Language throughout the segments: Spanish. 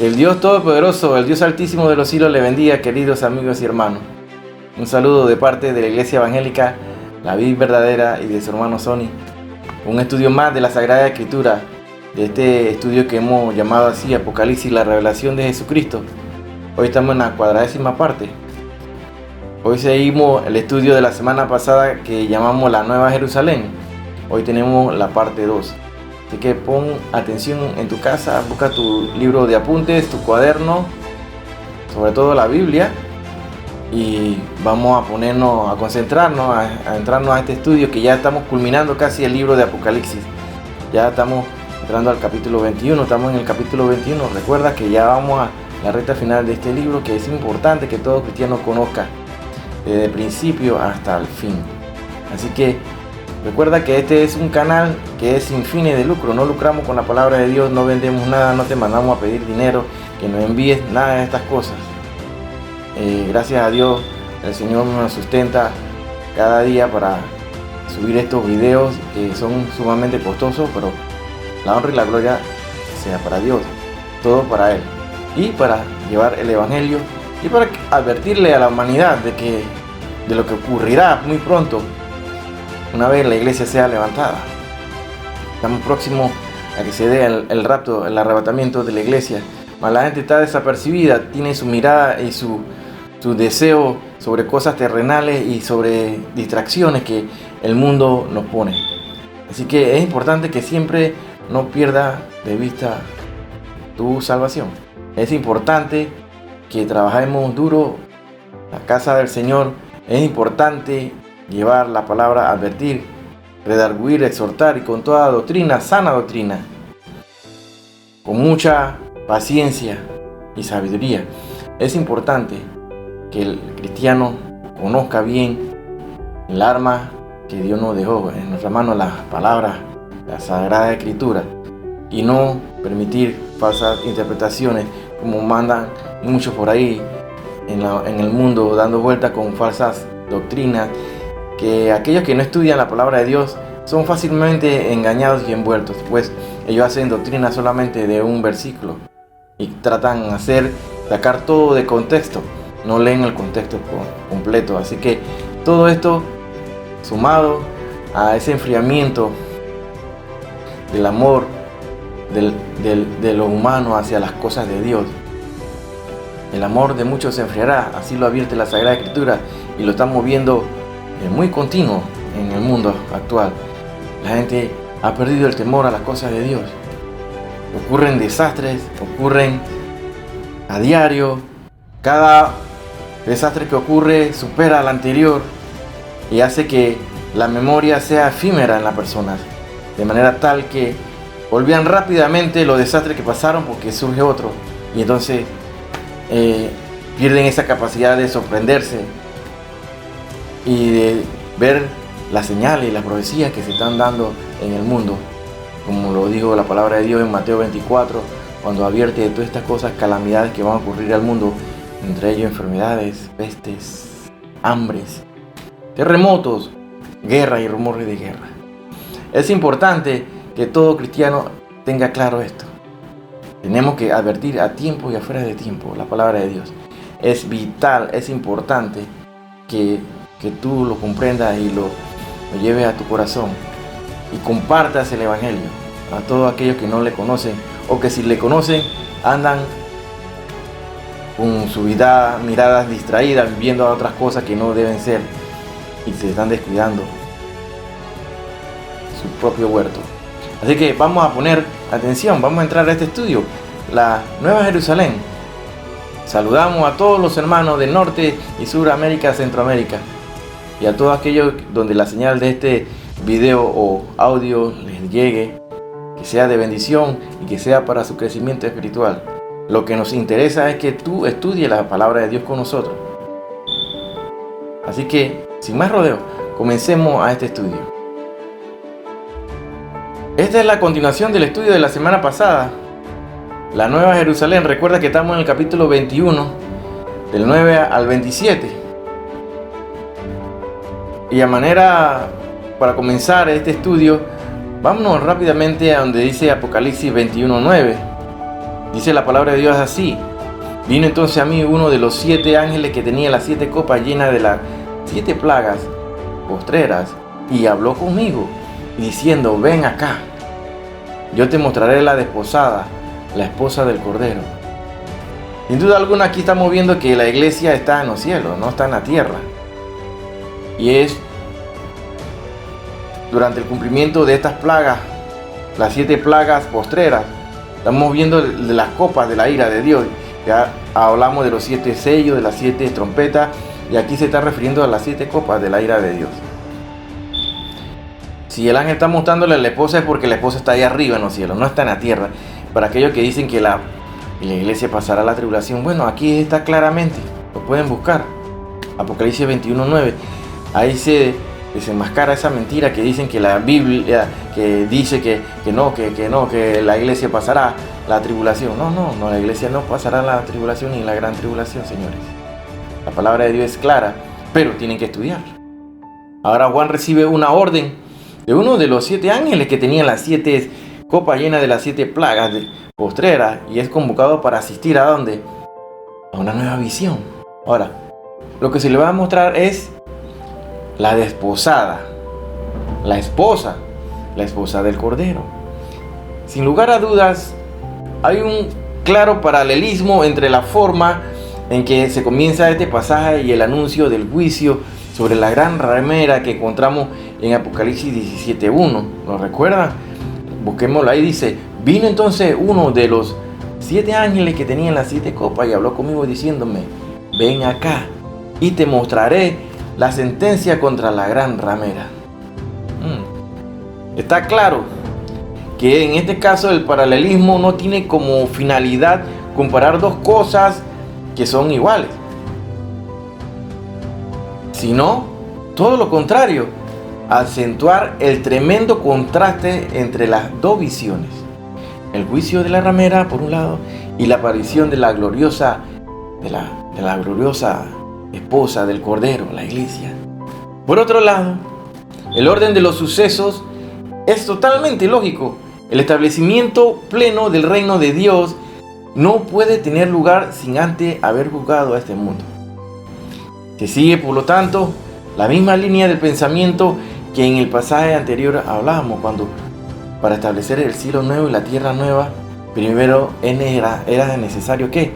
El Dios Todopoderoso, el Dios Altísimo de los cielos le bendiga, queridos amigos y hermanos. Un saludo de parte de la Iglesia Evangélica La Vid Verdadera y de su hermano Sony. Un estudio más de la Sagrada Escritura, de este estudio que hemos llamado así Apocalipsis, la revelación de Jesucristo. Hoy estamos en la 40ª parte. Hoy seguimos el estudio de la semana pasada que llamamos la Nueva Jerusalén. Hoy tenemos la parte 2. Así que pon atención en tu casa, busca tu libro de apuntes, tu cuaderno, sobre todo la Biblia, y vamos a ponernos, a concentrarnos, a entrarnos a este estudio que ya estamos culminando casi el libro de Apocalipsis. Ya estamos entrando al capítulo 21, estamos en el capítulo 21. Recuerda que ya vamos a la recta final de este libro, que es importante que todo cristiano conozca desde el principio hasta el fin. Así que recuerda que este es un canal que es sin fines de lucro, no lucramos con la palabra de Dios, no vendemos nada, no te mandamos a pedir dinero, que nos envíes nada de estas cosas. Gracias a Dios, el Señor nos sustenta cada día para subir estos videos que son sumamente costosos, pero la honra y la gloria sea para Dios, todo para Él, y para llevar el Evangelio y para advertirle a la humanidad de lo que ocurrirá muy pronto una vez la iglesia sea levantada. Estamos próximos a que se dé el rapto, el arrebatamiento de la iglesia. Mas la gente está desapercibida, tiene su mirada y su deseo sobre cosas terrenales y sobre distracciones que el mundo nos pone. Así que es importante que siempre no pierdas de vista tu salvación. Es importante que trabajemos duro la casa del Señor. Es importante llevar la palabra, advertir, redarguir, exhortar y con toda doctrina, sana doctrina, con mucha paciencia y sabiduría. Es importante que el cristiano conozca bien el arma que Dios nos dejó en nuestra mano, las palabras, la Sagrada Escritura, y no permitir falsas interpretaciones como mandan muchos por ahí en el mundo, dando vueltas con falsas doctrinas, que aquellos que no estudian la palabra de Dios son fácilmente engañados y envueltos, pues ellos hacen doctrina solamente de un versículo y tratan de sacar todo de contexto, no leen el contexto completo. Así que todo esto sumado a ese enfriamiento del amor de lo humano hacia las cosas de Dios, el amor de muchos se enfriará, así lo advierte la Sagrada Escritura, y lo estamos viendo muy continuo en el mundo actual. La gente ha perdido el temor a las cosas de Dios. Ocurren desastres, ocurren a diario. Cada desastre que ocurre supera al anterior y hace que la memoria sea efímera en las personas, de manera tal que olvidan rápidamente los desastres que pasaron porque surge otro, y entonces pierden esa capacidad de sorprenderse y de ver las señales y las profecías que se están dando en el mundo, como lo dijo la palabra de Dios en Mateo 24, cuando advierte de todas estas cosas, calamidades que van a ocurrir al mundo, entre ellos enfermedades, pestes, hambres, terremotos, guerra y rumores de guerra. Es importante que todo cristiano tenga claro esto. Tenemos que advertir a tiempo y afuera de tiempo la palabra de Dios. Es vital, es importante que tú lo comprendas y lo lleves a tu corazón y compartas el Evangelio a todos aquellos que no le conocen, o que si le conocen andan con su vida, miradas distraídas, viendo a otras cosas que no deben ser y se están descuidando su propio huerto. Así que vamos a poner atención, vamos a entrar a este estudio, la Nueva Jerusalén. Saludamos a todos los hermanos de Norte y Suramérica, Centroamérica, y a todos aquellos donde la señal de este video o audio les llegue, que sea de bendición y que sea para su crecimiento espiritual. Lo que nos interesa es que tú estudies la palabra de Dios con nosotros. Así que, sin más rodeo, comencemos a este estudio. Esta es la continuación del estudio de la semana pasada, la Nueva Jerusalén. Recuerda que estamos en el capítulo 21, del 9 al 27. Y para comenzar este estudio, vámonos rápidamente a donde dice Apocalipsis 21:9. Dice la palabra de Dios así: vino entonces a mí uno de los 7 ángeles que tenía las 7 copas llenas de las 7 plagas postreras, y habló conmigo, diciendo: ven acá, yo te mostraré la desposada, la esposa del Cordero. Sin duda alguna, aquí estamos viendo que la iglesia está en los cielos, no está en la tierra. Y es durante el cumplimiento de estas plagas, las 7 plagas postreras. Estamos viendo de las copas de la ira de Dios. Ya hablamos de los 7 sellos, de las 7 trompetas, y aquí se está refiriendo a las 7 copas de la ira de Dios. Si el ángel está mostrándole a la esposa, es porque la esposa está ahí arriba en los cielos, no está en la tierra. Para aquellos que dicen que la iglesia pasará la tribulación, bueno, aquí está claramente, lo pueden buscar. Apocalipsis 21:9. Ahí se desenmascara esa mentira que dicen que la Biblia, que dice que la iglesia pasará la tribulación. No, la iglesia no pasará la tribulación ni la gran tribulación, señores. La palabra de Dios es clara, pero tienen que estudiar. Ahora Juan recibe una orden de uno de los 7 ángeles que tenían las 7 copas llenas de las 7 plagas postreras, y es convocado para asistir ¿a dónde? A una nueva visión. Ahora, lo que se le va a mostrar es la desposada, la esposa del Cordero. Sin lugar a dudas, hay un claro paralelismo entre la forma en que se comienza este pasaje y el anuncio del juicio sobre la gran ramera que encontramos en Apocalipsis 17:1. ¿Lo recuerdan? Busquémoslo ahí. Dice: vino entonces uno de los 7 ángeles que tenían las 7 copas y habló conmigo diciéndome: ven acá y te mostraré la sentencia contra la gran ramera. Está claro que en este caso el paralelismo no tiene como finalidad comparar dos cosas que son iguales, sino todo lo contrario, acentuar el tremendo contraste entre las dos visiones: el juicio de la ramera por un lado y la aparición de la gloriosa esposa del Cordero, la iglesia. Por otro lado, el orden de los sucesos es totalmente lógico. El establecimiento pleno del reino de Dios no puede tener lugar sin antes haber juzgado a este mundo. Se sigue, por lo tanto, la misma línea del pensamiento que en el pasaje anterior hablábamos, cuando para establecer el cielo nuevo y la tierra nueva, primero era necesario que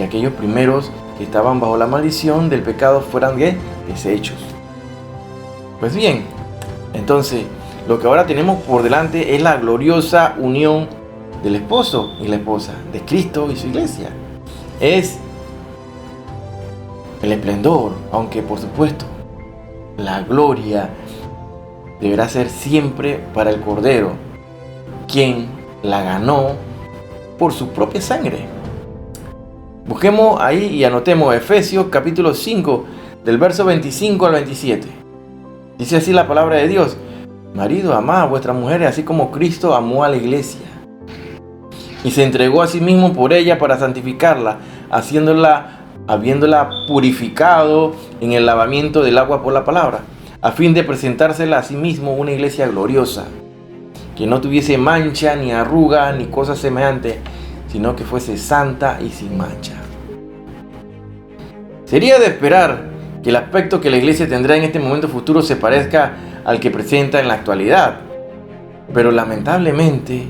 aquellos primeros que estaban bajo la maldición del pecado fueran deshechos. Pues bien, entonces lo que ahora tenemos por delante es la gloriosa unión del esposo y la esposa, de Cristo y su iglesia. Es el esplendor, aunque por supuesto la gloria deberá ser siempre para el Cordero, quien la ganó por su propia sangre. Busquemos ahí y anotemos Efesios capítulo 5, del verso 25 al 27. Dice así la palabra de Dios: marido, amad a vuestras mujeres, así como Cristo amó a la iglesia y se entregó a sí mismo por ella para santificarla, habiéndola purificado en el lavamiento del agua por la palabra, a fin de presentársela a sí mismo una iglesia gloriosa, que no tuviese mancha, ni arruga, ni cosa semejante, sino que fuese santa y sin mancha. Sería de esperar que el aspecto que la iglesia tendrá en este momento futuro se parezca al que presenta en la actualidad, pero lamentablemente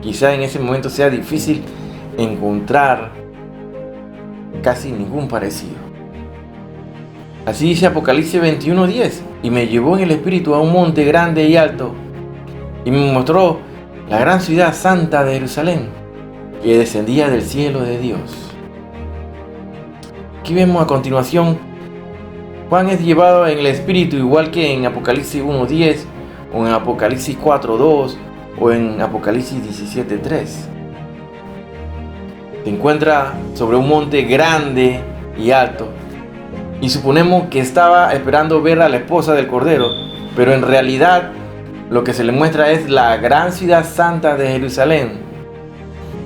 quizá en ese momento sea difícil encontrar casi ningún parecido. Así dice Apocalipsis 21:10: y me llevó en el espíritu a un monte grande y alto, y me mostró la gran ciudad santa de Jerusalén, que descendía del cielo de Dios. Aquí vemos a continuación, Juan es llevado en el espíritu, igual que en Apocalipsis 1:10, o en Apocalipsis 4:2, o en Apocalipsis 17:3. Se encuentra sobre un monte grande y alto, y suponemos que estaba esperando ver a la esposa del Cordero, pero en realidad lo que se le muestra es la gran ciudad santa de Jerusalén,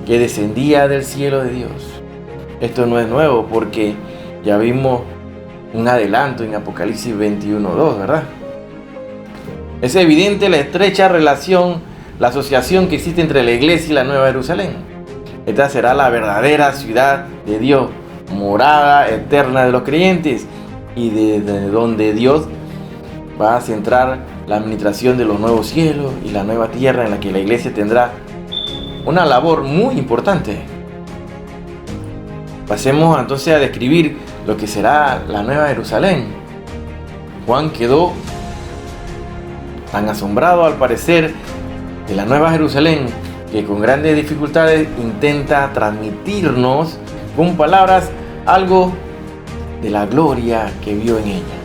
que descendía del cielo de Dios. Esto no es nuevo, porque ya vimos un adelanto en Apocalipsis 21:2, ¿verdad? Es evidente la estrecha relación, la asociación que existe entre la iglesia y la Nueva Jerusalén. Esta será la verdadera ciudad de Dios, morada eterna de los creyentes, y desde donde Dios va a centrar la administración de los nuevos cielos y la nueva tierra, en la que la iglesia tendrá una labor muy importante. Pasemos entonces a describir lo que será la Nueva Jerusalén. Juan quedó tan asombrado al parecer de la Nueva Jerusalén que con grandes dificultades intenta transmitirnos con palabras algo de la gloria que vio en ella.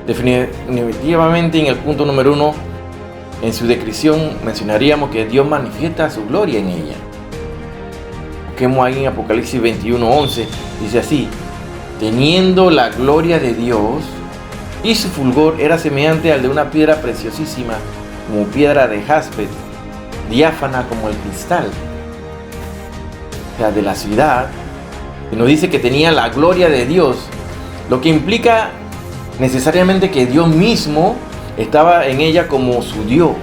Definitivamente, en el punto número 1, en su descripción mencionaríamos que Dios manifiesta su gloria en ella. Busquemos ahí en Apocalipsis 21:11, dice así: teniendo la gloria de Dios, y su fulgor era semejante al de una piedra preciosísima, como piedra de jaspe, diáfana como el cristal. O sea, de la ciudad, que nos dice que tenía la gloria de Dios, lo que implica necesariamente que Dios mismo estaba en ella como su Dios.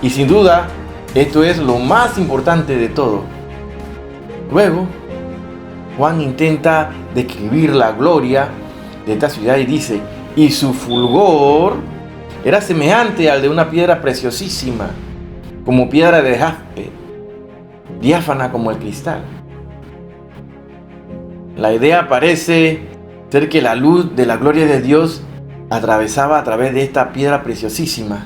Y sin duda, esto es lo más importante de todo. Luego, Juan intenta describir la gloria de esta ciudad y dice: y su fulgor era semejante al de una piedra preciosísima, como piedra de jaspe, diáfana como el cristal. La idea parece ser que la luz de la gloria de Dios atravesaba a través de esta piedra preciosísima,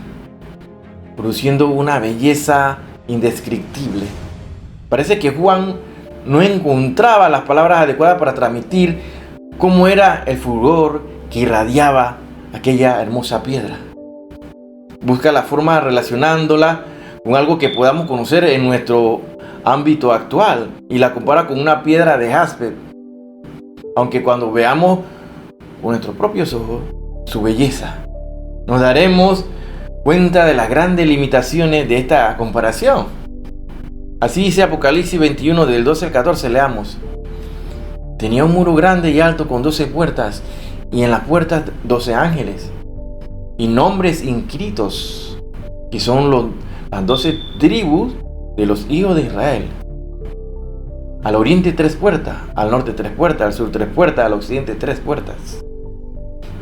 produciendo una belleza indescriptible. Parece que Juan no encontraba las palabras adecuadas para transmitir cómo era el fulgor que irradiaba aquella hermosa piedra. Busca la forma relacionándola con algo que podamos conocer en nuestro ámbito actual y la compara con una piedra de jaspe, aunque cuando veamos con nuestros propios ojos su belleza, nos daremos cuenta de las grandes limitaciones de esta comparación. Así dice Apocalipsis 21 del 12 al 14, leamos: tenía un muro grande y alto con 12 puertas, y en las puertas 12 ángeles, y nombres inscritos, que son las 12 tribus de los hijos de Israel. Al oriente 3 puertas, al norte 3 puertas, al sur 3 puertas, al occidente 3 puertas.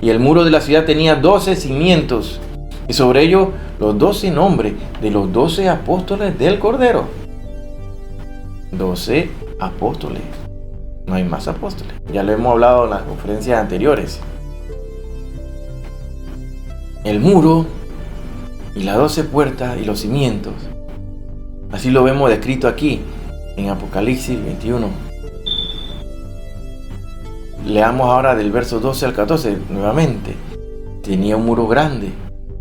Y el muro de la ciudad tenía 12 cimientos, y sobre ellos los 12 nombres de los 12 apóstoles del Cordero. 12 apóstoles. No hay más apóstoles. Ya lo hemos hablado en las conferencias anteriores. El muro y las 12 puertas y los cimientos. Así lo vemos descrito aquí en Apocalipsis 21. Leamos ahora del verso 12 al 14 nuevamente. Tenía un muro grande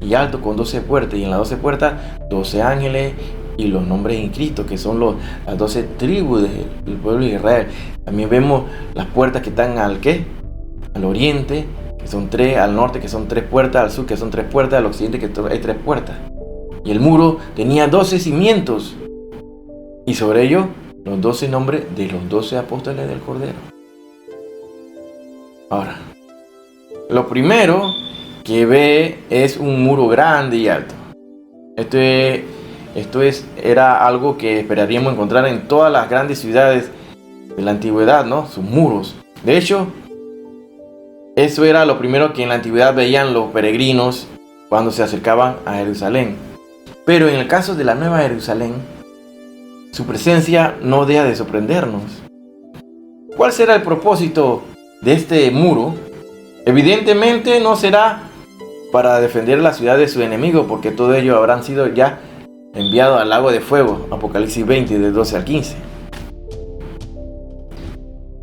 y alto con 12 puertas, y en las 12 puertas 12 ángeles y los nombres inscritos, que son las 12 tribus del pueblo de Israel. También vemos las puertas que están al oriente, que son 3, al norte, que son 3 puertas, al sur, que son 3 puertas, al occidente, que hay 3 puertas. Y el muro tenía 12 cimientos, y sobre ellos los 12 nombres de los 12 apóstoles del Cordero. Ahora, lo primero que ve es un muro grande y alto. Era algo que esperaríamos encontrar en todas las grandes ciudades de la antigüedad, ¿no? Sus muros. De hecho, eso era lo primero que en la antigüedad veían los peregrinos cuando se acercaban a Jerusalén. Pero en el caso de la Nueva Jerusalén, su presencia no deja de sorprendernos. ¿Cuál será el propósito de este muro? Evidentemente no será para defender la ciudad de su enemigo, porque todos ellos habrán sido ya enviados al lago de fuego, Apocalipsis 20, del 12 al 15.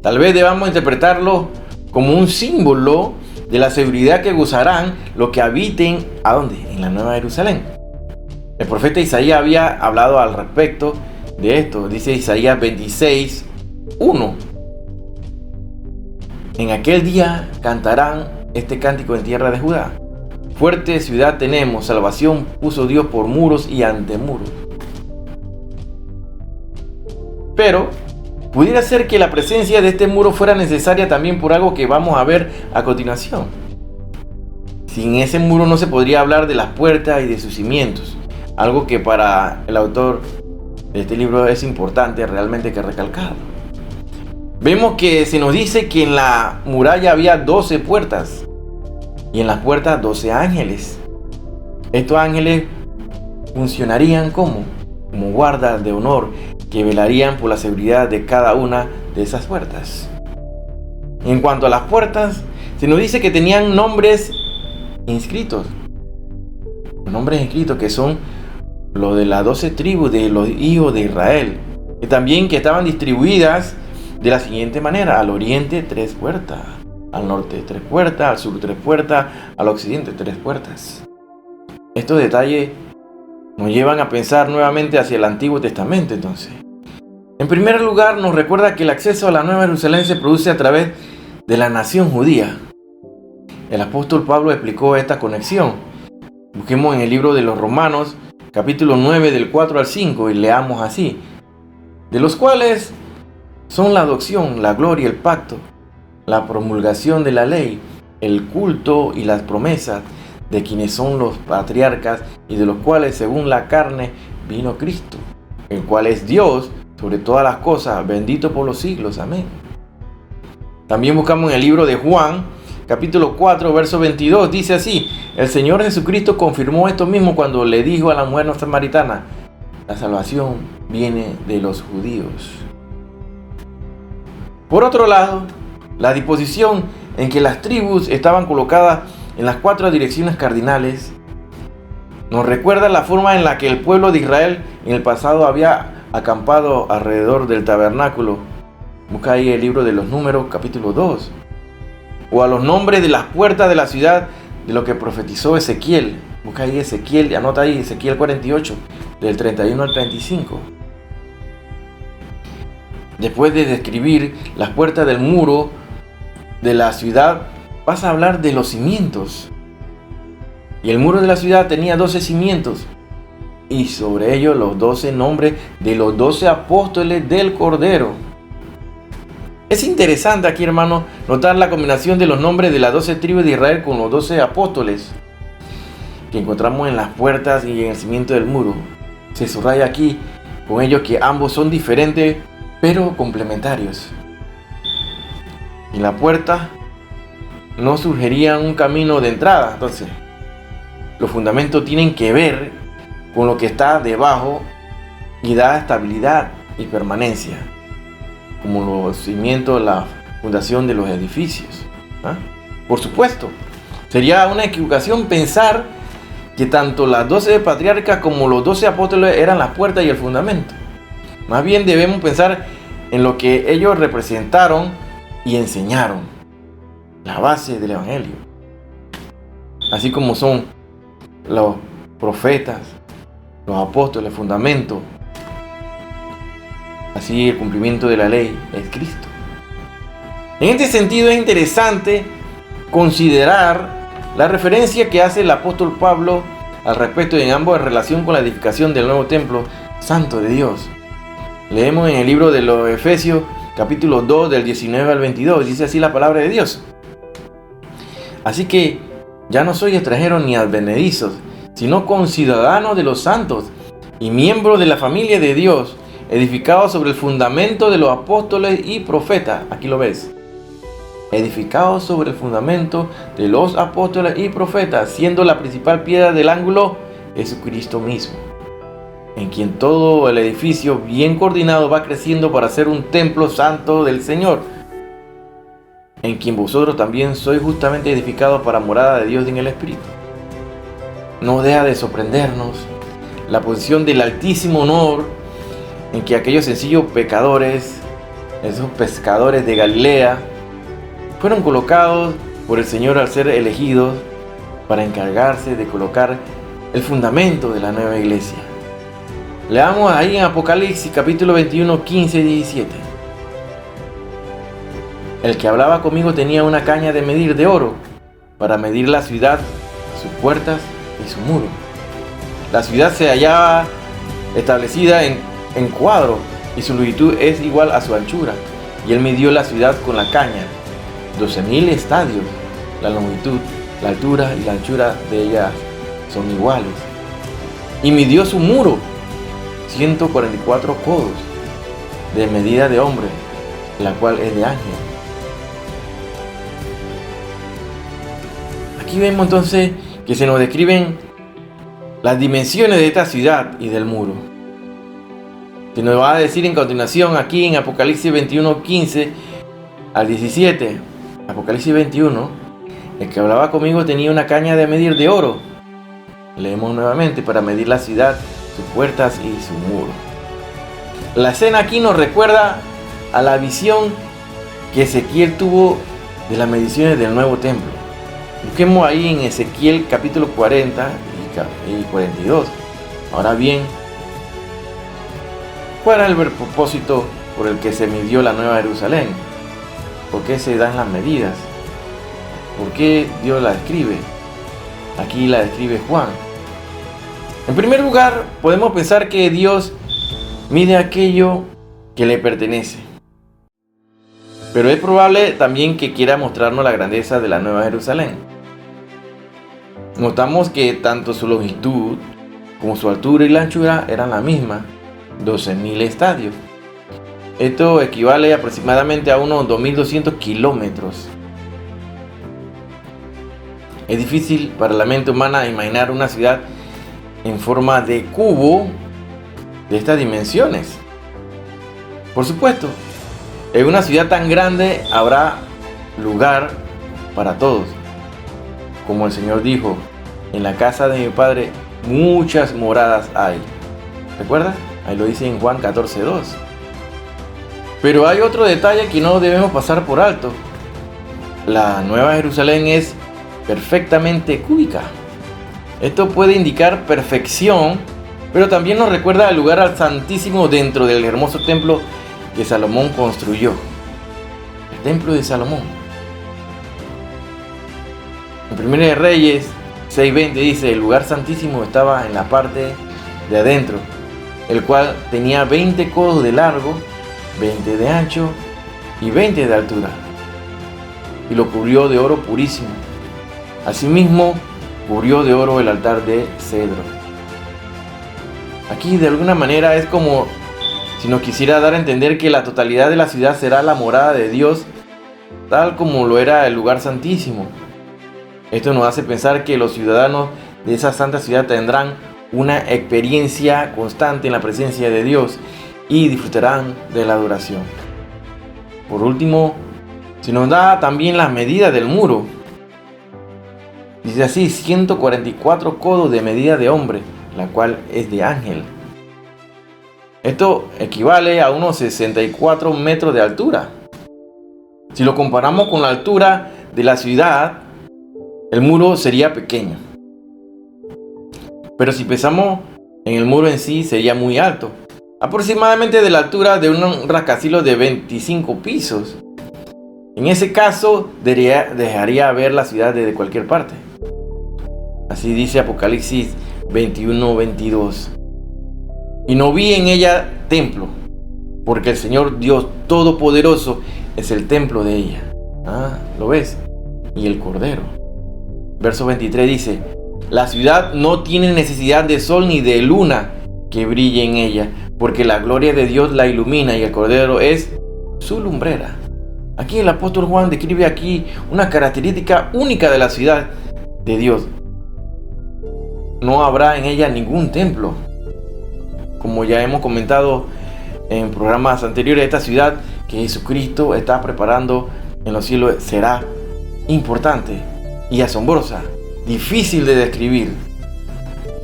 Tal vez debamos interpretarlo como un símbolo de la seguridad que gozarán los que habiten, ¿a dónde? En la Nueva Jerusalén. El profeta Isaías había hablado al respecto de esto. Dice Isaías 26, 1. En aquel día cantarán este cántico en tierra de Judá. Fuerte ciudad tenemos, salvación puso Dios por muros y antemuros. Pero pudiera ser que la presencia de este muro fuera necesaria también por algo que vamos a ver a continuación. Sin ese muro no se podría hablar de las puertas y de sus cimientos, algo que para el autor de este libro es importante realmente que recalcar. Vemos que se nos dice que en la muralla había 12 puertas y en las puertas 12 ángeles. Estos ángeles funcionarían como guardas de honor que velarían por la seguridad de cada una de esas puertas. En cuanto a las puertas, se nos dice que tenían nombres inscritos. Los nombres inscritos que son los de las 12 tribus de los hijos de Israel. Y también que estaban distribuidas de la siguiente manera: al oriente 3 puertas, al norte 3 puertas, al sur 3 puertas, al occidente 3 puertas. Estos detalles nos llevan a pensar nuevamente hacia el Antiguo Testamento. Entonces, en primer lugar, nos recuerda que el acceso a la Nueva Jerusalén se produce a través de la nación judía. El apóstol Pablo explicó esta conexión. Busquemos en el libro de los Romanos, capítulo 9, del 4 al 5, y leamos así: de los cuales son la adopción, la gloria, el pacto, la promulgación de la ley, el culto y las promesas, de quienes son los patriarcas y de los cuales según la carne vino Cristo, el cual es Dios sobre todas las cosas, bendito por los siglos. Amén. También buscamos en el libro de Juan, capítulo 4, verso 22, dice así: el Señor Jesucristo confirmó esto mismo cuando le dijo a la mujer samaritana: la salvación viene de los judíos. Por otro lado, la disposición en que las tribus estaban colocadas en las 4 direcciones cardinales nos recuerda la forma en la que el pueblo de Israel en el pasado había acampado alrededor del tabernáculo. Busca ahí el libro de los Números, capítulo 2. O a los nombres de las puertas de la ciudad de lo que profetizó Ezequiel. Busca ahí Ezequiel, anota ahí Ezequiel 48, del 31 al 35. Después de describir las puertas del muro de la ciudad, vas a hablar de los cimientos. Y el muro de la ciudad tenía 12 cimientos, y sobre ellos los 12 nombres de los 12 apóstoles del Cordero. Es interesante aquí, hermano, notar la combinación de los nombres de las 12 tribus de Israel con los 12 apóstoles que encontramos en las puertas y en el cimiento del muro. Se subraya aquí con ellos que ambos son diferentes pero complementarios. En la puerta no surgiría un camino de entrada. Entonces, los fundamentos tienen que ver con lo que está debajo y da estabilidad y permanencia, como los cimientos, la fundación de los edificios. Por supuesto, sería una equivocación pensar que tanto las 12 patriarcas como los 12 apóstoles eran las puertas y el fundamento. Más bien debemos pensar en lo que ellos representaron y enseñaron, la base del Evangelio. Así como son los profetas, los apóstoles, el fundamento. Así el cumplimiento de la ley es Cristo. En este sentido es interesante considerar la referencia que hace el apóstol Pablo al respecto en ambos en relación con la edificación del nuevo templo santo de Dios. Leemos en el libro de los Efesios, capítulo 2, del 19 al 22, dice así la palabra de Dios: así que ya no sois extranjeros ni advenedizos, sino conciudadanos de los santos y miembros de la familia de Dios, edificados sobre el fundamento de los apóstoles y profetas. Aquí lo ves. Edificados sobre el fundamento de los apóstoles y profetas, siendo la principal piedra del ángulo Jesucristo mismo, en quien todo el edificio bien coordinado va creciendo para ser un templo santo del Señor, en quien vosotros también sois justamente edificados para morada de Dios en el Espíritu. No deja de sorprendernos la posición del altísimo honor en que aquellos sencillos pecadores, esos pescadores de Galilea, fueron colocados por el Señor al ser elegidos para encargarse de colocar el fundamento de la nueva iglesia. Leamos ahí en Apocalipsis capítulo 21, 15 y 17. El que hablaba conmigo tenía una caña de medir de oro para medir la ciudad, sus puertas y su muro. La ciudad se hallaba establecida en cuadro y su longitud es igual a su anchura. Y él midió la ciudad con la caña, 12,000 estadios. La longitud, la altura y la anchura de ella son iguales. Y midió su muro, 144 codos de medida de hombre, la cual es de ángel. Aquí vemos entonces que se nos describen las dimensiones de esta ciudad y del muro. Se nos va a decir en continuación aquí en Apocalipsis 21, 15 al 17. Apocalipsis 21, el que hablaba conmigo tenía una caña de medir de oro. Leemos nuevamente: para medir la ciudad, sus puertas y su muro. La escena aquí nos recuerda a la visión que Ezequiel tuvo de las mediciones del nuevo templo. Busquemos ahí en Ezequiel capítulo 40 y 42. Ahora bien, ¿cuál era el propósito por el que se midió la Nueva Jerusalén? ¿Por qué se dan las medidas? ¿Por qué Dios la describe? Aquí la describe Juan. En primer lugar, podemos pensar que Dios mide aquello que le pertenece. Pero es probable también que quiera mostrarnos la grandeza de la Nueva Jerusalén. Notamos que tanto su longitud como su altura y la anchura eran la misma, 12.000 estadios. Esto equivale aproximadamente a unos 2.200 kilómetros. Es difícil para la mente humana imaginar una ciudad en forma de cubo de estas dimensiones. Por supuesto, en una ciudad tan grande habrá lugar para todos. Como el Señor dijo: en la casa de mi Padre muchas moradas hay. ¿Recuerdas? Ahí lo dice en Juan 14:2. Pero hay otro detalle que no debemos pasar por alto. La Nueva Jerusalén es perfectamente cúbica. Esto puede indicar perfección, pero también nos recuerda al lugar al Santísimo dentro del hermoso templo que Salomón construyó. El templo de Salomón. En 1 de Reyes 6:20 dice: el lugar santísimo estaba en la parte de adentro, el cual tenía 20 codos de largo, 20 de ancho y 20 de altura, y lo cubrió de oro purísimo. Asimismo, cubrió de oro el altar de cedro. Aquí de alguna manera es como si nos quisiera dar a entender que la totalidad de la ciudad será la morada de Dios, tal como lo era el lugar santísimo. Esto nos hace pensar que los ciudadanos de esa santa ciudad tendrán una experiencia constante en la presencia de Dios y disfrutarán de la adoración. Por último, se nos da también las medidas del muro. Dice así: 144 codos de medida de hombre, la cual es de ángel. Esto equivale a unos 64 metros de altura. Si lo comparamos con la altura de la ciudad, el muro sería pequeño. Pero si pensamos en el muro en sí, sería muy alto, aproximadamente de la altura de un rascacielos de 25 pisos. En ese caso, dejaría ver la ciudad desde cualquier parte. Así dice Apocalipsis 21:22. Y no vi en ella templo, porque el Señor Dios Todopoderoso es el templo de ella. ¿Lo ves? Y el Cordero. Verso 23 dice: la ciudad no tiene necesidad de sol ni de luna que brille en ella, porque la gloria de Dios la ilumina y el Cordero es su lumbrera. Aquí el apóstol Juan describe aquí una característica única de la ciudad de Dios. No habrá en ella ningún templo. Como ya hemos comentado en programas anteriores, esta ciudad que Jesucristo está preparando en los cielos será importante y asombrosa, difícil de describir.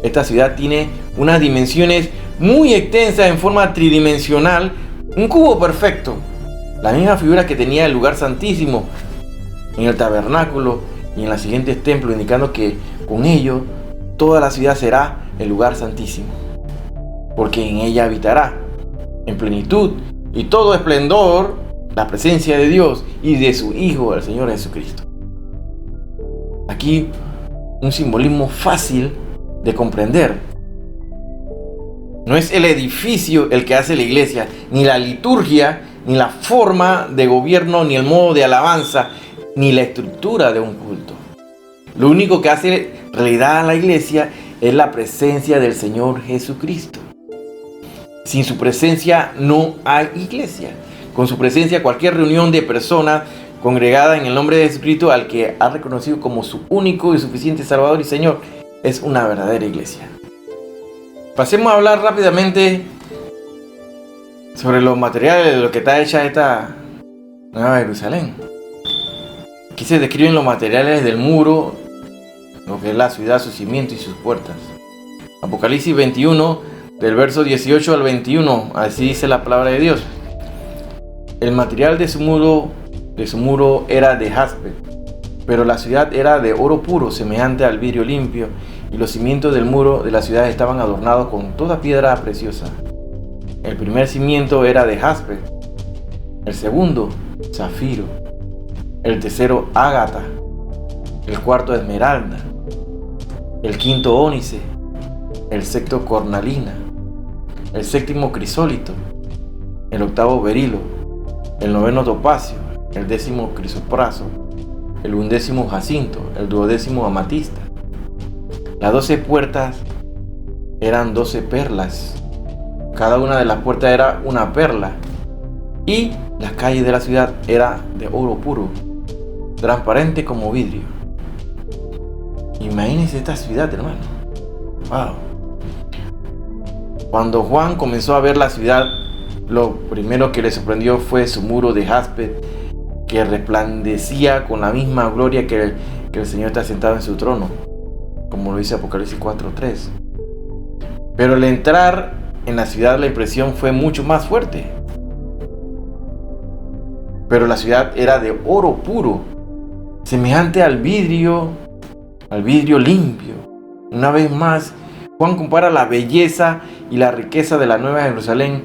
Esta ciudad tiene unas dimensiones muy extensas en forma tridimensional, un cubo perfecto, la misma figura que tenía el lugar santísimo en el tabernáculo y en los siguientes templos, indicando que con ello toda la ciudad será el lugar santísimo, porque en ella habitará en plenitud y todo esplendor la presencia de Dios y de su Hijo, el Señor Jesucristo. Aquí un simbolismo fácil de comprender. No es el edificio el que hace la iglesia, ni la liturgia, ni la forma de gobierno, ni el modo de alabanza, ni la estructura de un culto. Lo único que hace realidad a la iglesia es la presencia del Señor Jesucristo. Sin su presencia no hay iglesia. Con su presencia cualquier reunión de personas congregada en el nombre de Jesucristo, al que ha reconocido como su único y suficiente Salvador y Señor, es una verdadera iglesia. Pasemos a hablar rápidamente sobre los materiales de lo que está hecha esta Nueva Jerusalén. Aquí se describen los materiales del muro, lo que es la ciudad, sus cimientos y sus puertas. Apocalipsis 21, del verso 18 al 21, así dice la palabra de Dios. El material de su muro era de jaspe, pero la ciudad era de oro puro, semejante al vidrio limpio, y los cimientos del muro de la ciudad estaban adornados con toda piedra preciosa. El primer cimiento era de jaspe, el segundo, zafiro, el tercero, ágata, el cuarto, esmeralda, el quinto, ónice, el sexto, cornalina, el séptimo, crisólito, el octavo, berilo, el noveno, topacio, el décimo, crisopraso, el undécimo, jacinto, el duodécimo, amatista. Las 12 puertas eran 12 perlas. Cada una de las puertas era una perla. Y las calles de la ciudad eran de oro puro, transparente como vidrio. Imagínense esta ciudad, hermano. Wow. Cuando Juan comenzó a ver la ciudad, lo primero que le sorprendió fue su muro de jaspe, que resplandecía con la misma gloria que el Señor está sentado en su trono, como lo dice Apocalipsis 4:3. Pero al entrar en la ciudad, la impresión fue mucho más fuerte. Pero la ciudad era de oro puro, semejante al vidrio limpio. Una vez más, Juan compara la belleza y la riqueza de la Nueva Jerusalén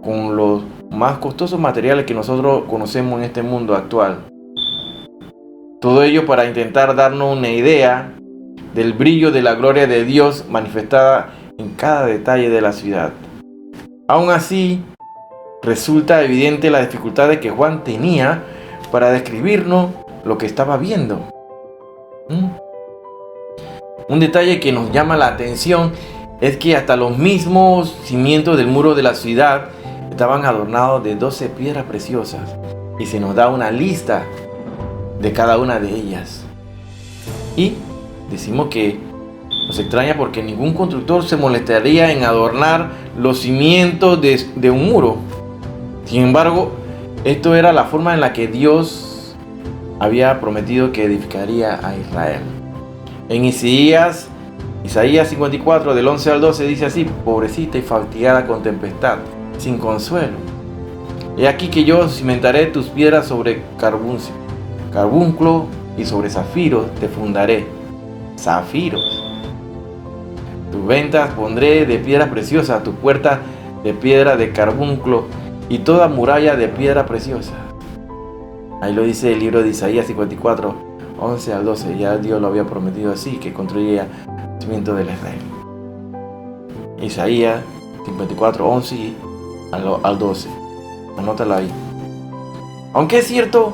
con los más costosos materiales que nosotros conocemos en este mundo actual. Todo ello para intentar darnos una idea del brillo de la gloria de Dios manifestada en cada detalle de la ciudad. Aún así, resulta evidente la dificultad que Juan tenía para describirnos lo que estaba viendo. Un detalle que nos llama la atención es que hasta los mismos cimientos del muro de la ciudad estaban adornados de 12 piedras preciosas, y se nos da una lista de cada una de ellas. Y decimos que nos extraña porque ningún constructor se molestaría en adornar los cimientos de un muro. Sin embargo, esto era la forma en la que Dios había prometido que edificaría a Israel. En Isaías 54, del 11 al 12, dice así: pobrecita y fatigada con tempestad, sin consuelo. He aquí que yo cimentaré tus piedras sobre carbunclo, y sobre zafiros te fundaré. Zafiros. Tus ventas pondré de piedras preciosas, tu puerta de piedra de carbunclo, y toda muralla de piedra preciosa. Ahí lo dice el libro de Isaías 54, 11 al 12. Ya Dios lo había prometido así, que construiría el cimiento del Israel. Isaías 54, 11 al 12. Anótalo ahí. Aunque es cierto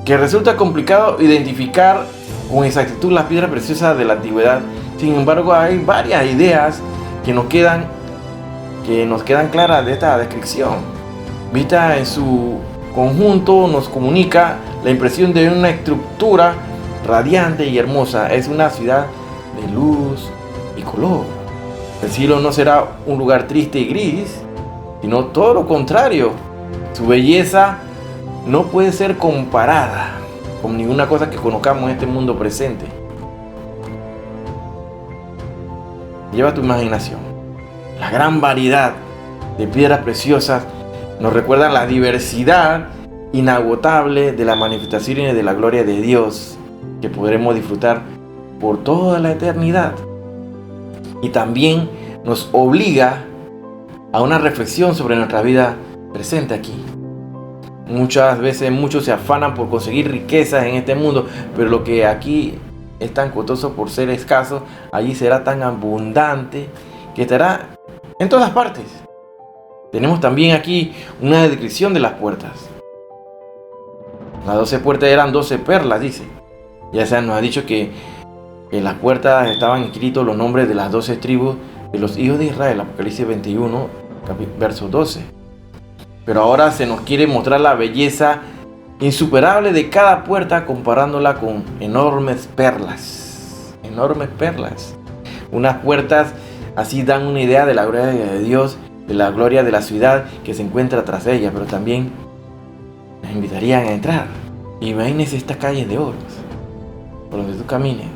que resulta complicado identificar con exactitud las piedras preciosas de la antigüedad, sin embargo hay varias ideas que nos quedan claras de esta descripción. Vista en su conjunto, nos comunica la impresión de una estructura radiante y hermosa. Es una ciudad de luz y color. El cielo no será un lugar triste y gris, sino todo lo contrario. Su belleza no puede ser comparada con ninguna cosa que conozcamos en este mundo presente. Lleva tu imaginación. La gran variedad de piedras preciosas nos recuerdan la diversidad inagotable de las manifestaciones de la gloria de Dios que podremos disfrutar por toda la eternidad. Y también nos obliga a una reflexión sobre nuestra vida presente aquí. Muchas veces muchos se afanan por conseguir riquezas en este mundo, pero lo que aquí es tan costoso por ser escaso, allí será tan abundante que estará en todas partes. Tenemos también aquí una descripción de las puertas. Las 12 puertas eran 12 perlas, dice. Ya se nos ha dicho que en las puertas estaban escritos los nombres de las 12 tribus de los hijos de Israel, Apocalipsis 21, verso 12. Pero ahora se nos quiere mostrar la belleza insuperable de cada puerta comparándola con enormes perlas. Enormes perlas. Unas puertas así dan una idea de la gloria de Dios, de la gloria de la ciudad que se encuentra tras ella, pero también nos invitarían a entrar. Imagínense estas calles de oro por donde tú camines.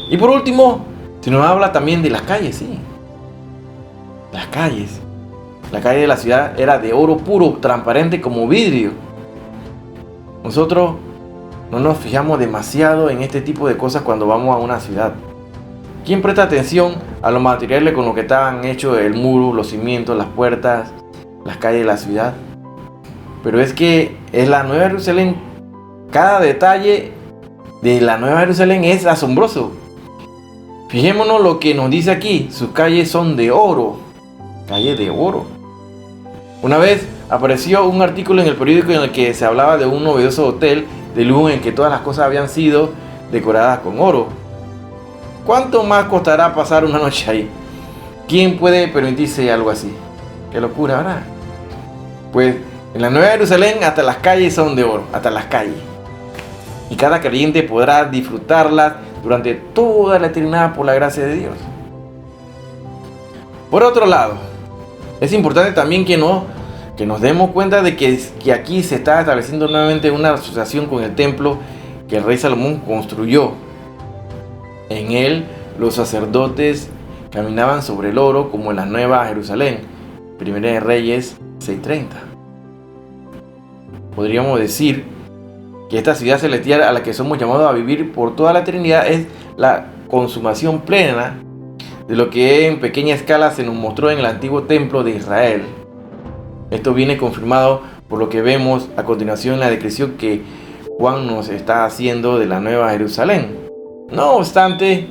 Y por último, se nos habla también de las calles, sí. Las calles. La calle de la ciudad era de oro puro, transparente como vidrio. Nosotros no nos fijamos demasiado en este tipo de cosas cuando vamos a una ciudad. ¿Quién presta atención a los materiales con los que estaban hechos el muro, los cimientos, las puertas, las calles de la ciudad? Pero es que es la Nueva Jerusalén. Cada detalle de la Nueva Jerusalén es asombroso. Fijémonos lo que nos dice aquí. Sus calles son de oro. Calles de oro. Una vez apareció un artículo en el periódico en el que se hablaba de un novedoso hotel de lujo en que todas las cosas habían sido decoradas con oro. ¿Cuánto más costará pasar una noche ahí? ¿Quién puede permitirse algo así? Qué locura, ¿verdad? Pues en la Nueva Jerusalén hasta las calles son de oro, hasta las calles. Y cada creyente podrá disfrutarlas durante toda la eternidad por la gracia de Dios. Por otro lado, es importante también que nos demos cuenta de que aquí se está estableciendo nuevamente una asociación con el templo que el rey Salomón construyó. En él los sacerdotes caminaban sobre el oro como en la Nueva Jerusalén. Primera de Reyes 6:30. Podríamos decir que esta ciudad celestial a la que somos llamados a vivir por toda la eternidad es la consumación plena de lo que en pequeña escala se nos mostró en el antiguo templo de Israel. Esto viene confirmado por lo que vemos a continuación en la descripción que Juan nos está haciendo de la Nueva Jerusalén. No obstante,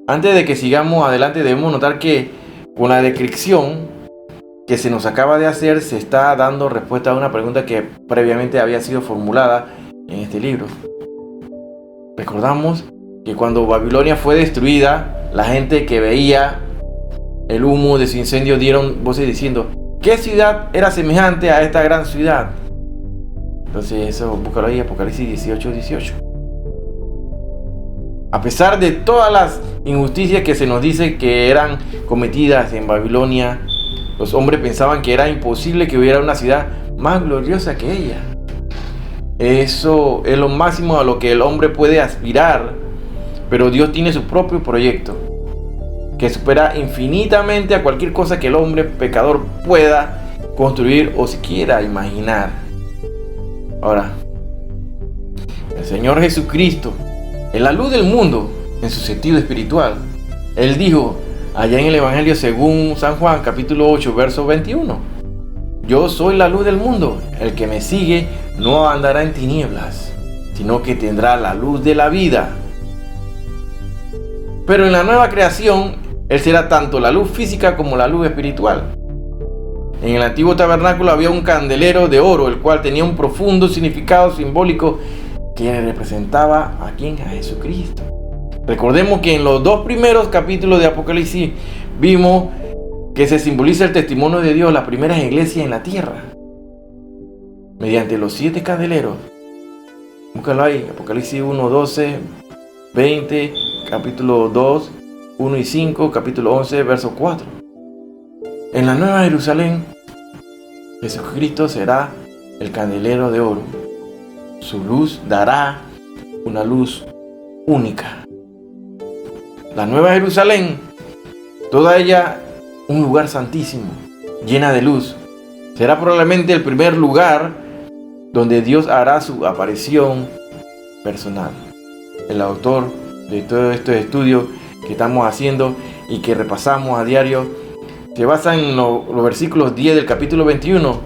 antes de que sigamos adelante debemos notar que con la descripción que se nos acaba de hacer se está dando respuesta a una pregunta que previamente había sido formulada en este libro. Recordamos que cuando Babilonia fue destruida, la gente que veía el humo de su incendio dieron voces diciendo: ¿qué ciudad era semejante a esta gran ciudad? Entonces eso, búscalo ahí, Apocalipsis 18:18. A pesar de todas las injusticias que se nos dice que eran cometidas en Babilonia, los hombres pensaban que era imposible que hubiera una ciudad más gloriosa que ella. Eso es lo máximo a lo que el hombre puede aspirar, pero Dios tiene su propio proyecto, que supera infinitamente a cualquier cosa que el hombre pecador pueda construir o siquiera imaginar. Ahora, el Señor Jesucristo es la luz del mundo en su sentido espiritual. Él dijo allá en el Evangelio según San Juan, capítulo 8, verso 21: yo soy la luz del mundo, el que me sigue no andará en tinieblas, sino que tendrá la luz de la vida. Pero en la nueva creación, Él será tanto la luz física como la luz espiritual. En el antiguo tabernáculo había un candelero de oro, el cual tenía un profundo significado simbólico que representaba a quién, a Jesucristo. Recordemos que en los dos primeros capítulos de Apocalipsis vimos que se simboliza el testimonio de Dios, las primeras iglesias en la tierra, mediante los 7 candeleros. Búscalo ahí, Apocalipsis 1, 12, 20, capítulo 2, 1 y 5, capítulo 11, verso 4. En la Nueva Jerusalén, Jesucristo será el candelero de oro. Su luz dará una luz única. La Nueva Jerusalén, toda ella un lugar santísimo, llena de luz, será probablemente el primer lugar donde Dios hará su aparición personal. El autor de todos estos estudios que estamos haciendo y que repasamos a diario se basa en los versículos 10 del capítulo 21,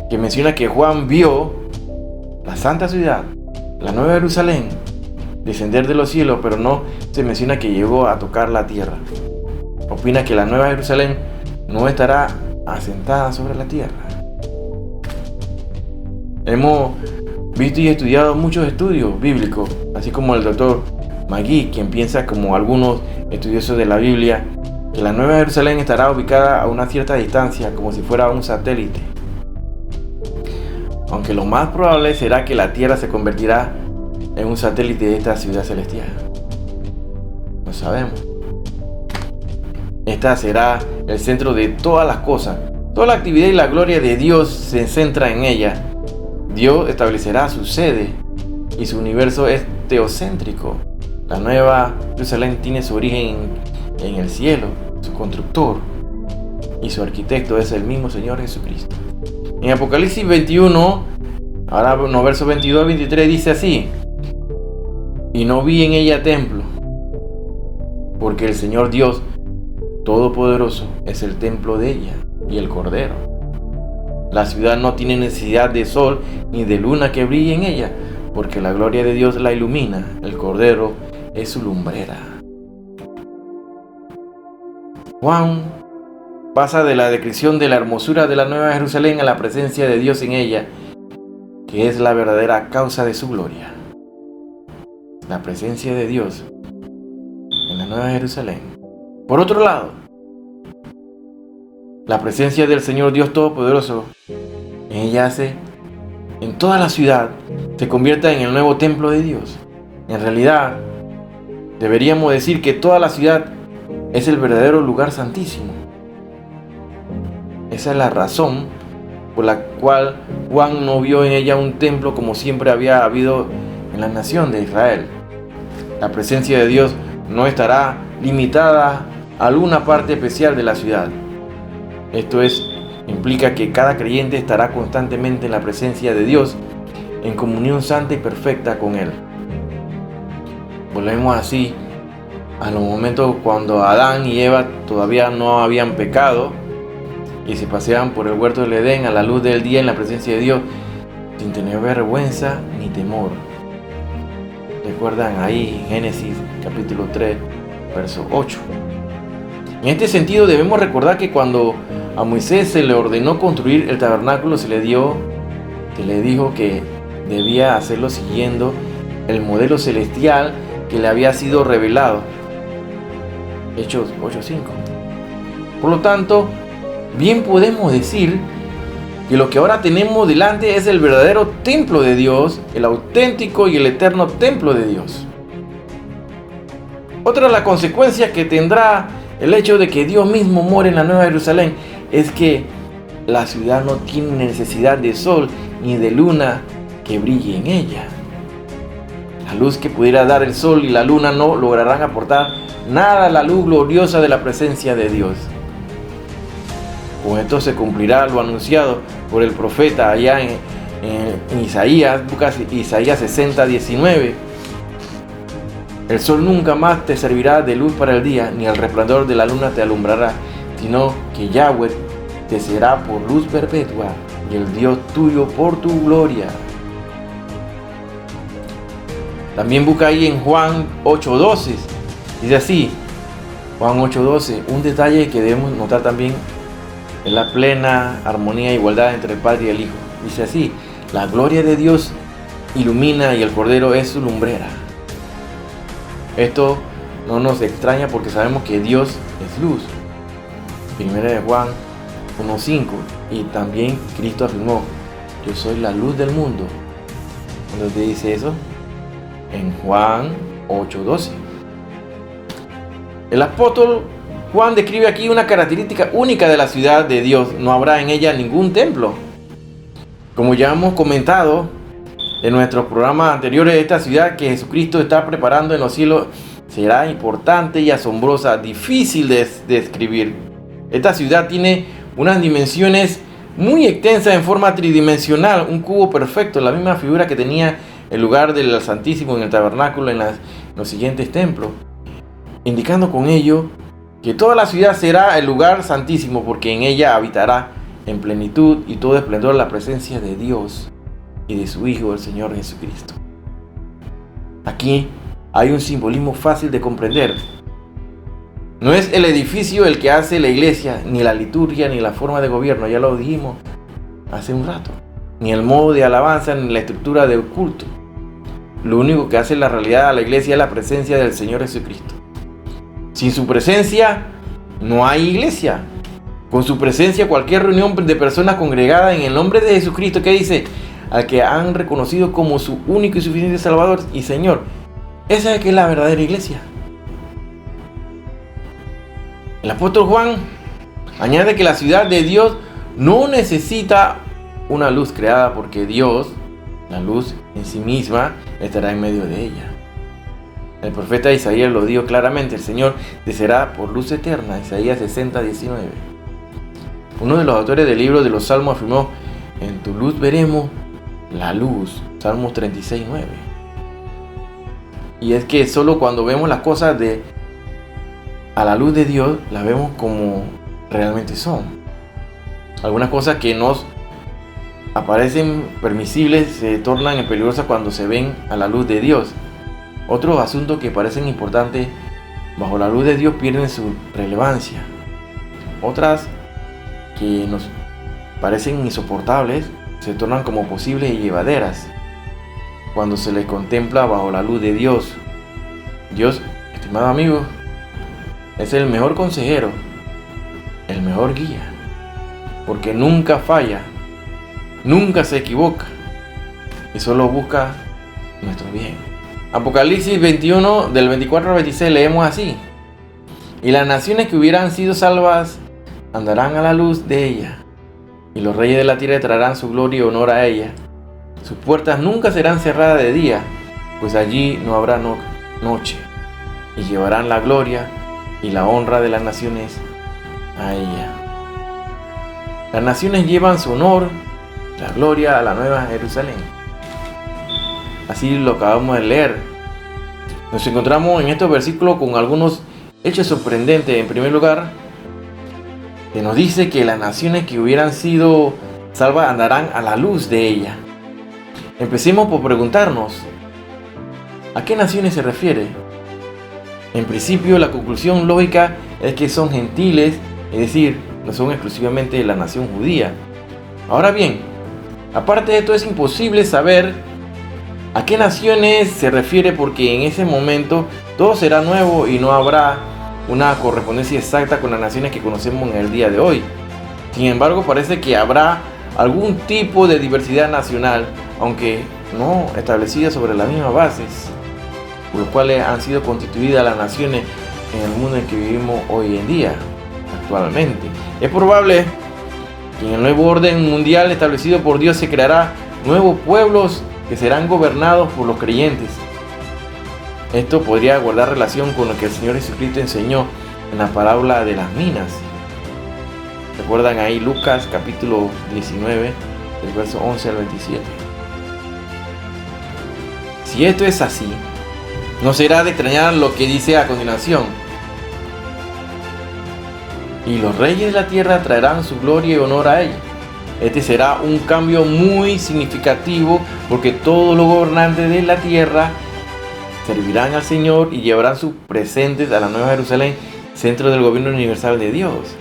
que menciona que Juan vio la santa ciudad, la Nueva Jerusalén, descender de los cielos, pero no se menciona que llegó a tocar la tierra. Opina que la Nueva Jerusalén no estará asentada sobre la tierra. Hemos visto y estudiado muchos estudios bíblicos, así como el doctor Magui, quien piensa como algunos estudiosos de la Biblia, que la Nueva Jerusalén estará ubicada a una cierta distancia, como si fuera un satélite. Aunque lo más probable será que la Tierra se convertirá en un satélite de esta ciudad celestial. Lo sabemos. Esta será el centro de todas las cosas. Toda la actividad y la gloria de Dios se centra en ella. Dios establecerá su sede y su universo es teocéntrico. La Nueva Jerusalén tiene su origen en el cielo. Su constructor y su arquitecto es el mismo Señor Jesucristo. En Apocalipsis 21, ahora no, versos 22 al 23 dice así: y no vi en ella templo, porque el Señor Dios Todopoderoso es el templo de ella y el Cordero. La ciudad no tiene necesidad de sol ni de luna que brille en ella, porque la gloria de Dios la ilumina. El Cordero es su lumbrera. Juan pasa de la descripción de la hermosura de la Nueva Jerusalén a la presencia de Dios en ella, que es la verdadera causa de su gloria. La presencia de Dios en la Nueva Jerusalén. Por otro lado, la presencia del Señor Dios Todopoderoso en ella hace en toda la ciudad se convierta en el nuevo templo de Dios. En realidad, deberíamos decir que toda la ciudad es el verdadero lugar santísimo. Esa es la razón por la cual Juan no vio en ella un templo como siempre había habido en la nación de Israel. La presencia de Dios no estará limitada a alguna parte especial de la ciudad. Esto implica que cada creyente estará constantemente en la presencia de Dios, en comunión santa y perfecta con Él. Volvemos así a los momentos cuando Adán y Eva todavía no habían pecado y se paseaban por el huerto del Edén a la luz del día en la presencia de Dios, sin tener vergüenza ni temor. ¿Recuerdan ahí en Génesis capítulo 3, verso 8? En este sentido debemos recordar que cuando a Moisés se le ordenó construir el tabernáculo, se le dijo que debía hacerlo siguiendo el modelo celestial que le había sido revelado. Hechos 8:5. Por lo tanto, bien podemos decir que lo que ahora tenemos delante es el verdadero templo de Dios, el auténtico y el eterno templo de Dios. Otra de las consecuencias que tendrá el hecho de que Dios mismo more en la Nueva Jerusalén es que la ciudad no tiene necesidad de sol ni de luna que brille en ella. La luz que pudiera dar el sol y la luna no lograrán aportar nada a la luz gloriosa de la presencia de Dios. Con esto se cumplirá lo anunciado por el profeta allá en Isaías 60:19. El sol nunca más te servirá de luz para el día, ni el resplandor de la luna te alumbrará, sino que Yahweh te será por luz perpetua y el Dios tuyo por tu gloria. También busca ahí en Juan 8:12. Dice así, Juan 8:12, un detalle que debemos notar también es la plena armonía e igualdad entre el Padre y el Hijo. Dice así, la gloria de Dios ilumina y el Cordero es su lumbrera. Esto no nos extraña porque sabemos que Dios es luz. Primera de Juan 1:5. Y también Cristo afirmó, yo soy la luz del mundo. ¿Dónde te dice eso? En Juan 8:12. El apóstol Juan describe aquí una característica única de la ciudad de Dios. No habrá en ella ningún templo. Como ya hemos comentado en nuestros programas anteriores, esta ciudad que Jesucristo está preparando en los cielos será importante y asombrosa, difícil de describir. Esta ciudad tiene unas dimensiones muy extensas en forma tridimensional, un cubo perfecto, la misma figura que tenía el lugar del Santísimo en el tabernáculo en los siguientes templos, indicando con ello que toda la ciudad será el lugar santísimo, porque en ella habitará en plenitud y todo esplendor la presencia de Dios y de su Hijo, el Señor Jesucristo. Aquí hay un simbolismo fácil de comprender. No es el edificio el que hace la iglesia, ni la liturgia, ni la forma de gobierno, ya lo dijimos hace un rato, ni el modo de alabanza, ni la estructura del culto. Lo único que hace la realidad a la iglesia es la presencia del Señor Jesucristo. Sin su presencia, no hay iglesia. Con su presencia, cualquier reunión de personas congregadas en el nombre de Jesucristo, que dice, al que han reconocido como su único y suficiente Salvador y Señor. Esa es que es la verdadera iglesia. El apóstol Juan añade que la ciudad de Dios no necesita una luz creada, porque Dios, la luz en sí misma, estará en medio de ella. El profeta Isaías lo dijo claramente: el Señor descenderá por luz eterna. Isaías 60:19. Uno de los autores del libro de los Salmos afirmó: en tu luz veremos la luz. Salmos 36:9. Y es que solo cuando vemos las cosas a la luz de Dios, las vemos como realmente son. Algunas cosas que nos aparecen permisibles se tornan peligrosas cuando se ven a la luz de Dios. Otros asuntos que parecen importantes bajo la luz de Dios pierden su relevancia. Otras que nos parecen insoportables se tornan como posibles y llevaderas cuando se les contempla bajo la luz de Dios. Dios, estimado amigo, es el mejor consejero, el mejor guía, porque nunca falla, nunca se equivoca y solo busca nuestro bien. Apocalipsis 21 del 24 al 26 leemos así: y las naciones que hubieran sido salvas andarán a la luz de ella, y los reyes de la tierra traerán su gloria y honor a ella. Sus puertas nunca serán cerradas de día, pues allí no habrá noche, y llevarán la gloria y la honra de las naciones a ella. Las naciones llevan su honor, la gloria a la nueva Jerusalén. Así lo acabamos de leer. Nos encontramos en estos versículos con algunos hechos sorprendentes. En primer lugar, que nos dice que las naciones que hubieran sido salvas andarán a la luz de ella. Empecemos por preguntarnos, ¿a qué naciones se refiere? En principio, la conclusión lógica es que son gentiles, es decir, no son exclusivamente la nación judía. Ahora bien, aparte de esto, es imposible saber a qué naciones se refiere, porque en ese momento todo será nuevo y no habrá una correspondencia exacta con las naciones que conocemos en el día de hoy. Sin embargo, parece que habrá algún tipo de diversidad nacional, aunque no establecida sobre las mismas bases por los cuales han sido constituidas las naciones en el mundo en que vivimos hoy en día, actualmente. Es probable que en el nuevo orden mundial establecido por Dios se creará nuevos pueblos que serán gobernados por los creyentes. Esto podría guardar relación con lo que el Señor Jesucristo enseñó en la parábola de las minas. ¿Recuerdan ahí Lucas capítulo 19, del verso 11 al 27? Si esto es así, no será de extrañar lo que dice a continuación: y los reyes de la tierra traerán su gloria y honor a ella. Este será un cambio muy significativo, porque todos los gobernantes de la tierra servirán al Señor y llevarán sus presentes a la Nueva Jerusalén, centro del gobierno universal de Dios.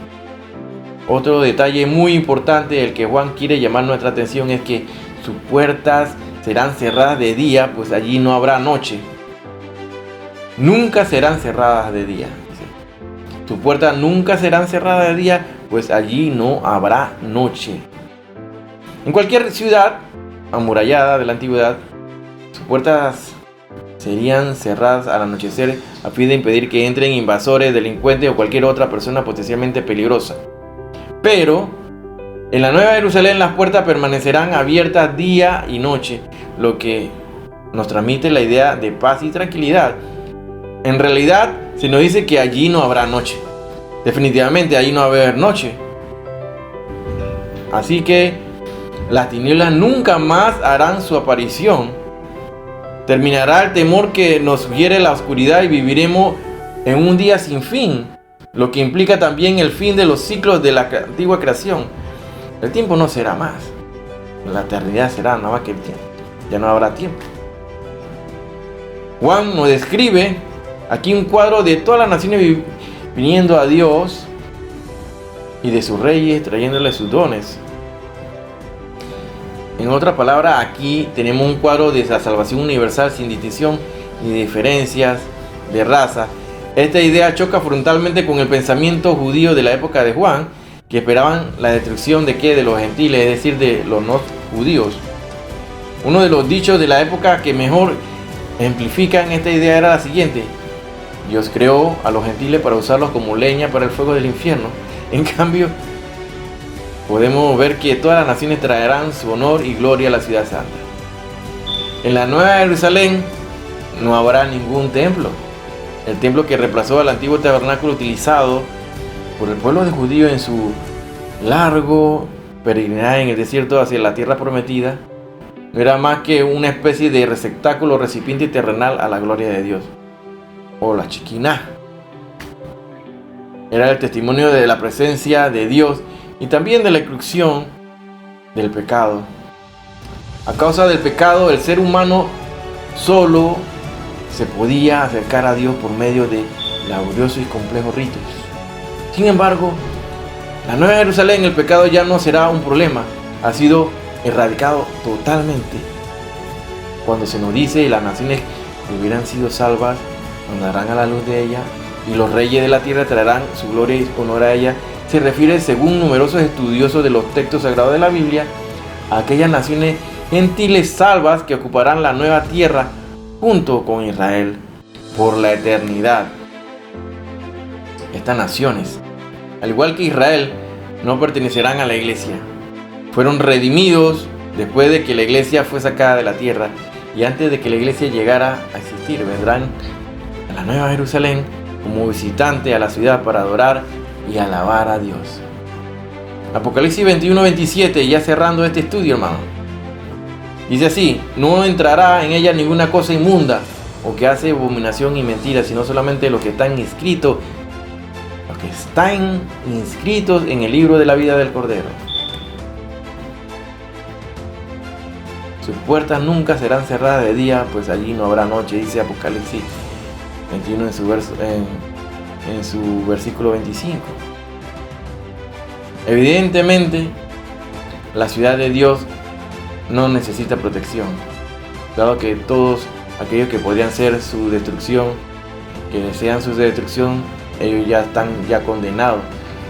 Otro detalle muy importante del que Juan quiere llamar nuestra atención es que sus puertas serán cerradas de día, pues allí no habrá noche. Nunca serán cerradas de día. Sus puertas nunca serán cerradas de día, pues allí no habrá noche. En cualquier ciudad amurallada de la antigüedad, sus puertas serían cerradas al anochecer a fin de impedir que entren invasores, delincuentes o cualquier otra persona potencialmente peligrosa. Pero en la Nueva Jerusalén las puertas permanecerán abiertas día y noche, lo que nos transmite la idea de paz y tranquilidad. En realidad se nos dice que allí no habrá noche. Definitivamente allí no va a haber noche. Así que las tinieblas nunca más harán su aparición. Terminará el temor que nos sugiere la oscuridad y viviremos en un día sin fin, lo que implica también el fin de los ciclos de la antigua creación. El tiempo no será más. La eternidad será nada más que el tiempo. Ya no habrá tiempo. Juan nos describe aquí un cuadro de todas las naciones viniendo a Dios y de sus reyes trayéndole sus dones. En otras palabras, aquí tenemos un cuadro de la salvación universal sin distinción ni diferencias de raza, Esta idea choca frontalmente con el pensamiento judío de la época de Juan, que esperaban la destrucción de los gentiles, es decir, de los no judíos. Uno de los dichos de la época que mejor ejemplifican esta idea era la siguiente: Dios creó a los gentiles para usarlos como leña para el fuego del infierno. En cambio, podemos ver que todas las naciones traerán su honor y gloria a la ciudad santa. En la Nueva Jerusalén no habrá ningún templo. El templo que reemplazó al antiguo tabernáculo utilizado por el pueblo de judíos en su largo peregrinaje en el desierto hacia la tierra prometida no era más que una especie de receptáculo, recipiente terrenal a la gloria de Dios, o la Shekinah. Era el testimonio de la presencia de Dios y también de la exclusión del pecado. A causa del pecado, el ser humano solo se podía acercar a Dios por medio de laboriosos y complejos ritos. Sin embargo, la Nueva Jerusalén, el pecado ya no será un problema, ha sido erradicado totalmente. Cuando se nos dice las naciones que hubieran sido salvas andarán a la luz de ella y los reyes de la tierra traerán su gloria y honor a ella, se refiere, según numerosos estudiosos de los textos sagrados de la Biblia, a aquellas naciones gentiles salvas que ocuparán la nueva tierra junto con Israel por la eternidad. Estas naciones, al igual que Israel, no pertenecerán a la iglesia. Fueron redimidos después de que la iglesia fue sacada de la tierra y antes de que la iglesia llegara a existir. Vendrán a la Nueva Jerusalén como visitante a la ciudad para adorar y alabar a Dios. Apocalipsis 21-27, ya cerrando este estudio, hermano. Dice así: no entrará en ella ninguna cosa inmunda o que hace abominación y mentira, sino solamente los que están inscritos en el libro de la vida del Cordero. Sus puertas nunca serán cerradas de día, pues allí no habrá noche, dice Apocalipsis 21 en su versículo 25. Evidentemente, la ciudad de Dios no necesita protección, dado que todos aquellos que podrían ser su destrucción, que desean su destrucción, ellos ya están condenados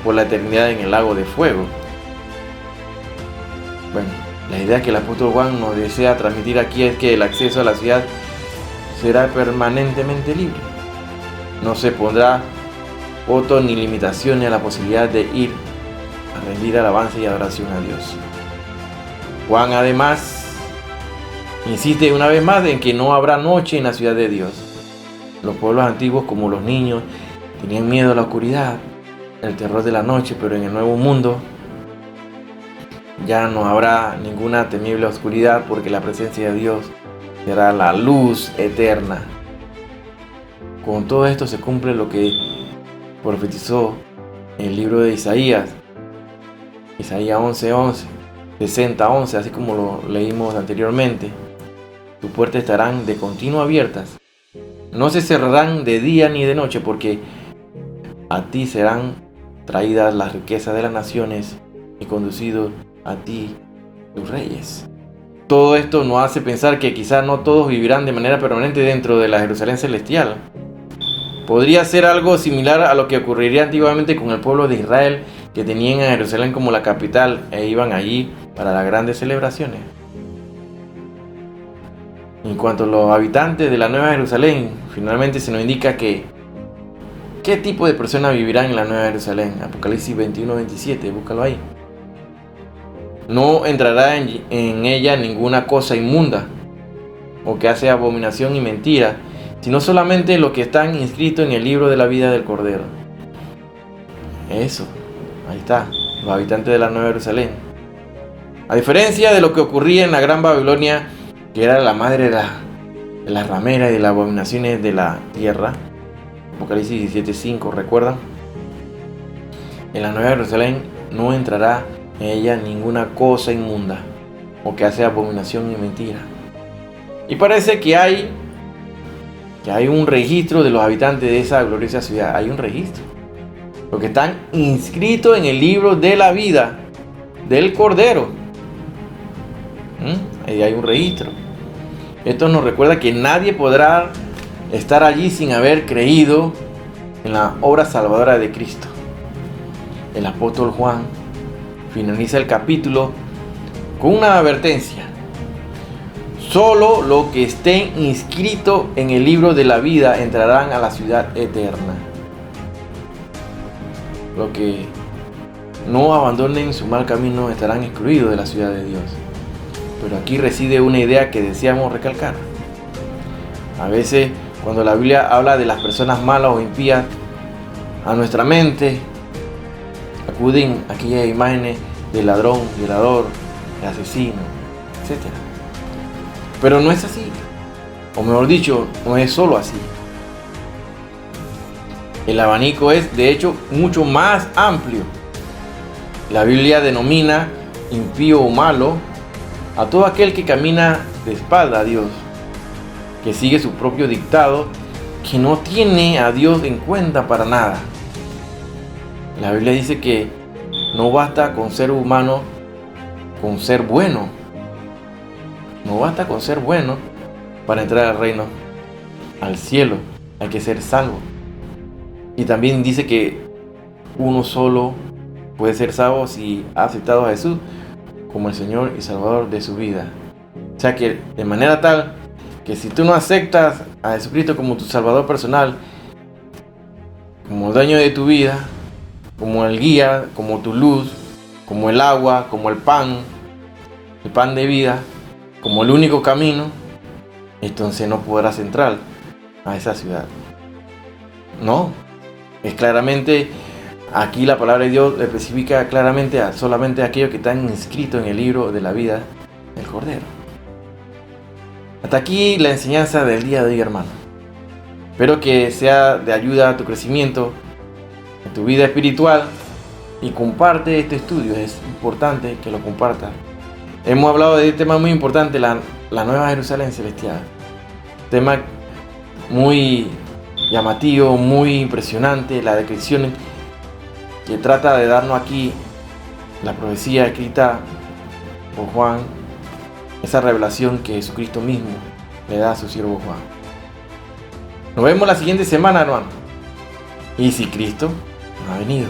por la eternidad en el lago de fuego. Bueno, la idea que el apóstol Juan nos desea transmitir aquí es que el acceso a la ciudad será permanentemente libre. No se pondrá voto ni limitaciones a la posibilidad de ir a rendir alabanza y adoración a Dios. Juan además insiste una vez más en que no habrá noche en la ciudad de Dios. Los pueblos antiguos, como los niños, tenían miedo a la oscuridad, el terror de la noche, pero en el nuevo mundo ya no habrá ninguna temible oscuridad, porque la presencia de Dios será la luz eterna. Con todo esto se cumple lo que profetizó en el libro de Isaías 11:11, 60:11, así como lo leímos anteriormente. Tus puertas estarán de continuo abiertas, no se cerrarán de día ni de noche, porque a ti serán traídas las riquezas de las naciones y conducidos a ti tus reyes. Todo esto nos hace pensar que quizás no todos vivirán de manera permanente dentro de la Jerusalén celestial. Podría ser algo similar a lo que ocurriría antiguamente con el pueblo de Israel, que tenían a Jerusalén como la capital e iban allí para las grandes celebraciones. En cuanto a los habitantes de la Nueva Jerusalén, finalmente se nos indica que ¿qué tipo de personas vivirán en la Nueva Jerusalén? Apocalipsis 21-27, búscalo ahí. No entrará en ella ninguna cosa inmunda o que hace abominación y mentira, sino solamente los que están inscritos en el libro de la vida del Cordero. Eso, ahí está, los habitantes de la Nueva Jerusalén. A diferencia de lo que ocurría en la Gran Babilonia, que era la madre de las rameras y de las abominaciones de la tierra, Apocalipsis 17:5, ¿recuerdan? En la Nueva Jerusalén no entrará en ella ninguna cosa inmunda o que hace abominación y mentira. Y parece que hay un registro de los habitantes de esa gloriosa ciudad. Hay un registro. Los que están inscritos en el libro de la vida del Cordero. Ahí hay un registro. Esto nos recuerda que nadie podrá estar allí sin haber creído en la obra salvadora de Cristo. El apóstol Juan finaliza el capítulo con una advertencia: solo los que estén inscritos en el libro de la vida entrarán a la ciudad eterna. Los que no abandonen su mal camino estarán excluidos de la ciudad de Dios. Pero aquí reside una idea que deseamos recalcar. A veces, cuando la Biblia habla de las personas malas o impías, a nuestra mente acuden aquellas imágenes de ladrón, violador, de asesino, etc. Pero no es así. O mejor dicho, no es solo así. El abanico es, de hecho, mucho más amplio. La Biblia denomina impío o malo a todo aquel que camina de espalda a Dios, que sigue su propio dictado, que no tiene a Dios en cuenta para nada. La Biblia dice que no basta con ser humano, con ser bueno. No basta con ser bueno para entrar al reino, al cielo. Hay que ser salvo. Y también dice que uno solo puede ser salvo si ha aceptado a Jesús como el Señor y Salvador de su vida. O sea que de manera tal que si tú no aceptas a Jesucristo como tu Salvador personal, como dueño de tu vida, como el guía, como tu luz, como el agua, como el pan de vida, como el único camino, entonces no podrás entrar a esa ciudad. No, es claramente, aquí la palabra de Dios especifica claramente a solamente aquellos que están inscritos en el libro de la vida del Cordero. Hasta aquí la enseñanza del día de hoy, hermano. Espero que sea de ayuda a tu crecimiento, en tu vida espiritual, y comparte este estudio. Es importante que lo compartas. Hemos hablado de un tema muy importante, la Nueva Jerusalén Celestial. Tema muy llamativo, muy impresionante, la descripción que trata de darnos aquí la profecía escrita por Juan, esa revelación que Jesucristo mismo le da a su siervo Juan. Nos vemos la siguiente semana, hermano. Y si Cristo no ha venido.